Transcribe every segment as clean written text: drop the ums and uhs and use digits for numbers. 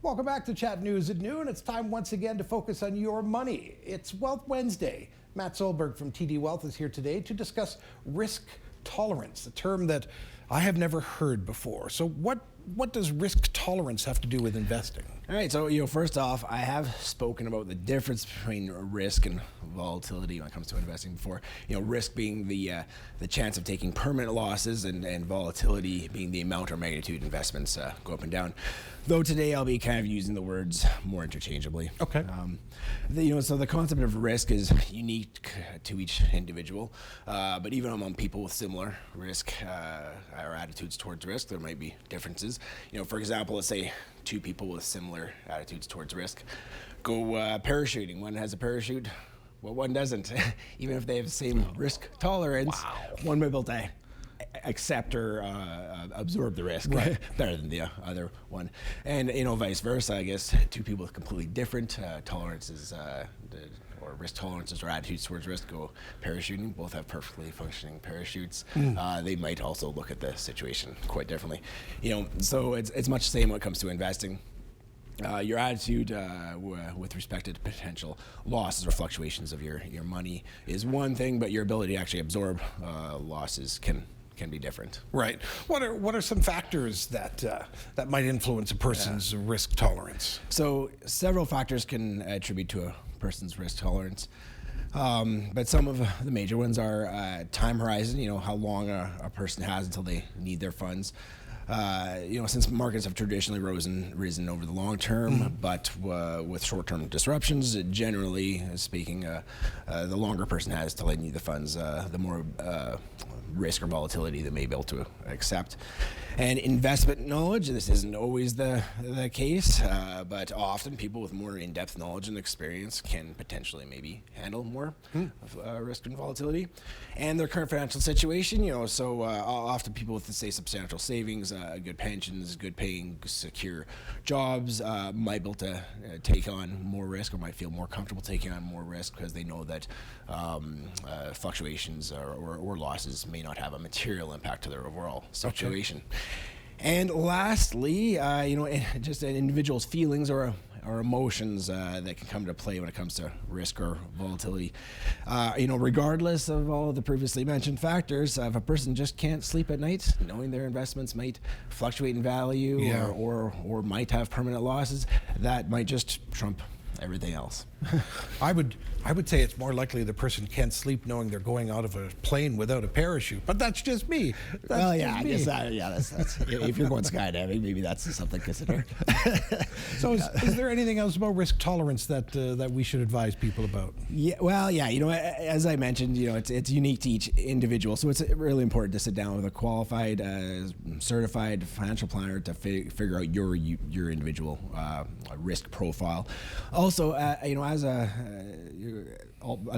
Welcome back to Chat News at Noon. It's time once again to focus on your money. It's Wealth Wednesday. Matt Solberg from TD Wealth is here today to discuss risk tolerance, a term that I have never heard before. So what does risk tolerance have to do with investing? All right, so first off, I have spoken about the difference between risk and volatility when it comes to investing before. Risk being the chance of taking permanent losses, and volatility being the amount or magnitude investments go up and down. Though today I'll be kind of using the words more interchangeably. Okay. So the concept of risk is unique to each individual, but even among people with similar risk or attitudes towards risk, there might be differences. For example, let's say two people with similar attitudes towards risk go parachuting. One has a parachute, well, one doesn't. Even if they have the same risk tolerance, one might be able to accept or absorb the risk better than the other one, and vice versa. I guess two people with completely different tolerances or risk tolerances or attitudes towards risk go parachuting. Both have perfectly functioning parachutes. They might also look at the situation quite differently. So it's much the same when it comes to investing. Your attitude with respect to potential losses or fluctuations of your money is one thing, but your ability to actually absorb losses can be different. Right. What are some factors that might influence a person's risk tolerance? So several factors can attribute to a person's risk tolerance. But some of the major ones are time horizon, how long a person has until they need their funds. Since markets have traditionally risen over the long term, but with short-term disruptions, generally speaking, the longer a person has till they need the funds, the more risk or volatility they may be able to accept. And investment knowledge, this isn't always the case, but often people with more in-depth knowledge and experience can potentially maybe handle more of risk and volatility. And their current financial situation, so often people with, say, substantial savings, good pensions, good paying, secure jobs might be able to take on more risk, or might feel more comfortable taking on more risk because they know that fluctuations or losses may not have a material impact to their overall situation. Okay. And lastly, just an individual's feelings or emotions that can come into play when it comes to risk or volatility. Regardless of all the previously mentioned factors, if a person just can't sleep at night, knowing their investments might fluctuate in value or might have permanent losses, that might just trump everything else. I would say it's more likely the person can't sleep knowing they're going out of a plane without a parachute, but that's just me. I guess that's if you're going skydiving, maybe that's something to consider. So is there anything else about risk tolerance that we should advise people about? As I mentioned, it's unique to each individual, so it's really important to sit down with a qualified, certified financial planner to figure out your individual risk profile. Also, as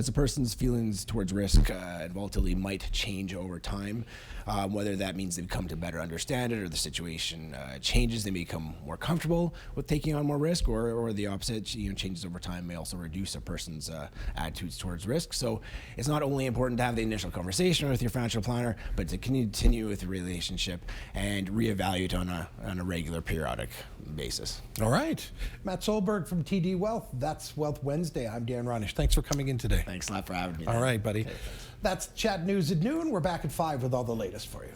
a person's feelings towards risk and volatility might change over time, whether that means they've come to better understand it or the situation changes, they may become more comfortable with taking on more risk, or the opposite, changes over time may also reduce a person's attitudes towards risk. So it's not only important to have the initial conversation with your financial planner, but to continue with the relationship and reevaluate on a regular, periodic basis. All right. Matt Solberg from TD Wealth. That's Wealth Wednesday. I'm Dan Ronish. Thanks for coming in today. Thanks a lot for having me. All right, buddy. Okay, that's Chat News at Noon. We're back at 5 with all the latest for you.